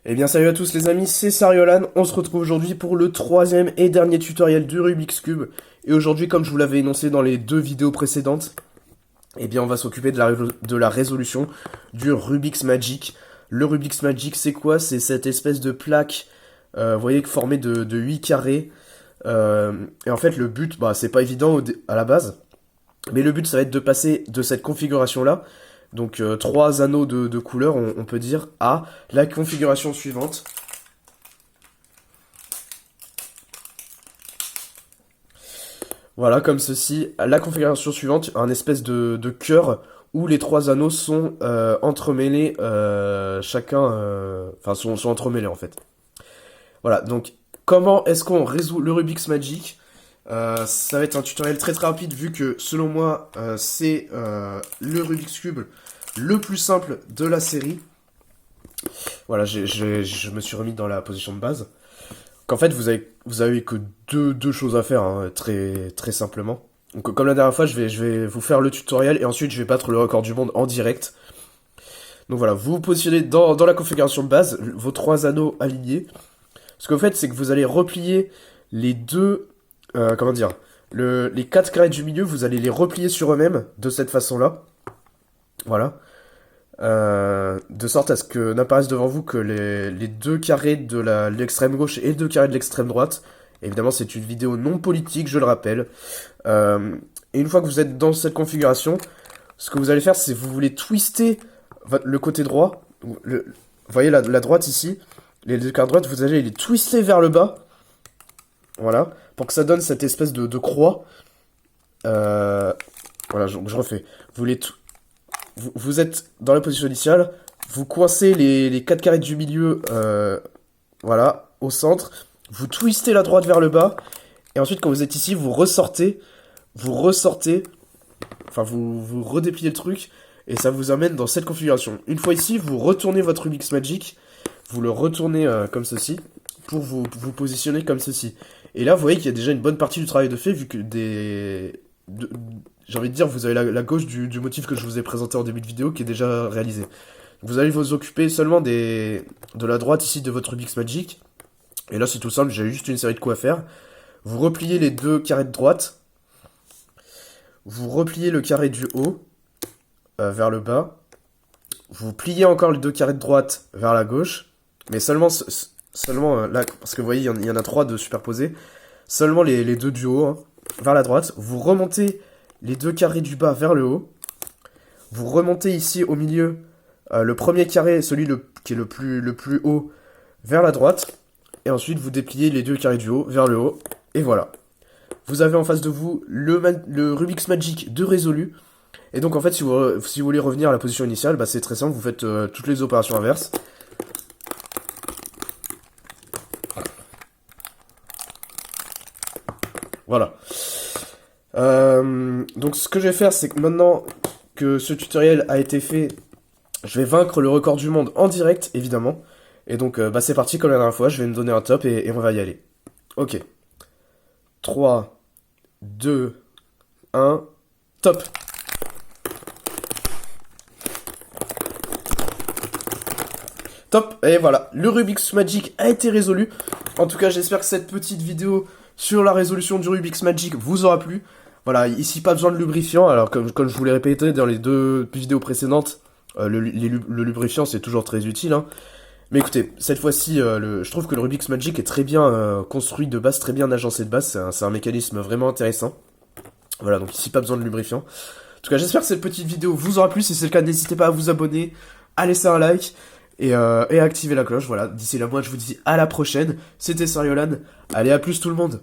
Eh bien salut à tous les amis, c'est Sariolan, on se retrouve aujourd'hui pour le troisième et dernier tutoriel du Rubik's Cube. Et aujourd'hui, comme je vous l'avais énoncé dans les deux vidéos précédentes, eh bien on va s'occuper de la résolution du Rubik's Magic. Le Rubik's Magic, c'est quoi? C'est cette espèce de plaque, vous voyez, formée de 8 carrés. Et en fait le but, c'est pas évident à la base, mais le but ça va être de passer de cette configuration-là, donc 3 anneaux de couleur, on peut dire, à la configuration suivante. Voilà, comme ceci, la configuration suivante, un espèce de cœur où les 3 anneaux sont entremêlés, chacun, sont entremêlés en fait. Voilà, donc comment est-ce qu'on résout le Rubik's Magic? Ça va être un tutoriel très très rapide vu que selon moi c'est le Rubik's Cube le plus simple de la série. Voilà, je me suis remis dans la position de base. Qu'en fait vous avez que deux choses à faire, hein, très très simplement. Donc comme la dernière fois, je vais vous faire le tutoriel et ensuite je vais battre le record du monde en direct. Donc voilà, vous vous positionnez dans la configuration de base, vos 3 anneaux alignés. Ce que vous faites, c'est que vous allez replier les deux, comment dire, les 4 carrés du milieu, vous allez les replier sur eux-mêmes de cette façon-là. Voilà. De sorte à ce que n'apparaissent devant vous que les 2 carrés de l'extrême gauche et 2 carrés de l'extrême droite. Évidemment, c'est une vidéo non politique, je le rappelle. Et une fois que vous êtes dans cette configuration, ce que vous allez faire, c'est que vous voulez twister le côté droit. Vous voyez la droite ici, les 2 carrés de droite, vous allez les twister vers le bas. Voilà, pour que ça donne cette espèce de croix. Voilà, je refais. Vous êtes dans la position initiale, vous coincez les 4 carrés du milieu, voilà, au centre, vous twistez la droite vers le bas, et ensuite quand vous êtes ici, vous ressortez, enfin vous redépliez le truc, et ça vous amène dans cette configuration. Une fois ici, vous retournez votre Rubik's Magic, vous le retournez comme ceci, pour vous positionner comme ceci. Et là, vous voyez qu'il y a déjà une bonne partie du travail de fait, vu que j'ai envie de dire, vous avez la gauche du motif que je vous ai présenté en début de vidéo qui est déjà réalisé. Vous allez vous occuper seulement de la droite ici de votre Rubik's Magic. Et là, c'est tout simple, j'ai juste une série de coups à faire. Vous repliez les 2 carrés de droite. Vous repliez le carré du haut vers le bas. Vous pliez encore les 2 carrés de droite vers la gauche. Mais seulement là, parce que vous voyez, il y en a 3 de superposés. Seulement les 2 du haut, hein, vers la droite. Vous remontez les 2 carrés du bas vers le haut. Vous remontez ici au milieu le premier carré, celui qui est le plus haut, vers la droite. Et ensuite, vous dépliez les 2 carrés du haut vers le haut. Et voilà. Vous avez en face de vous le Rubik's Magic de résolu. Et donc, en fait, si vous voulez revenir à la position initiale, c'est très simple. Vous faites toutes les opérations inverses. Voilà. Donc ce que je vais faire, c'est que maintenant que ce tutoriel a été fait, je vais vaincre le record du monde en direct, évidemment. Et donc c'est parti comme la dernière fois, je vais me donner un top et on va y aller. Ok. 3, 2, 1, top. Top, et voilà, le Rubik's Magic a été résolu. En tout cas, j'espère que cette petite vidéo sur la résolution du Rubik's Magic vous aura plu. Voilà, ici pas besoin de lubrifiant, alors comme je vous l'ai répété dans les 2 vidéos précédentes, le lubrifiant c'est toujours très utile, hein. Mais écoutez, cette fois-ci, je trouve que le Rubik's Magic est très bien construit de base, très bien agencé de base, c'est un mécanisme vraiment intéressant. Voilà, donc ici pas besoin de lubrifiant. En tout cas, j'espère que cette petite vidéo vous aura plu, si c'est le cas, n'hésitez pas à vous abonner, à laisser un like, et à activer la cloche. Voilà, d'ici là, moi je vous dis à la prochaine, c'était Sariolan, allez à plus tout le monde.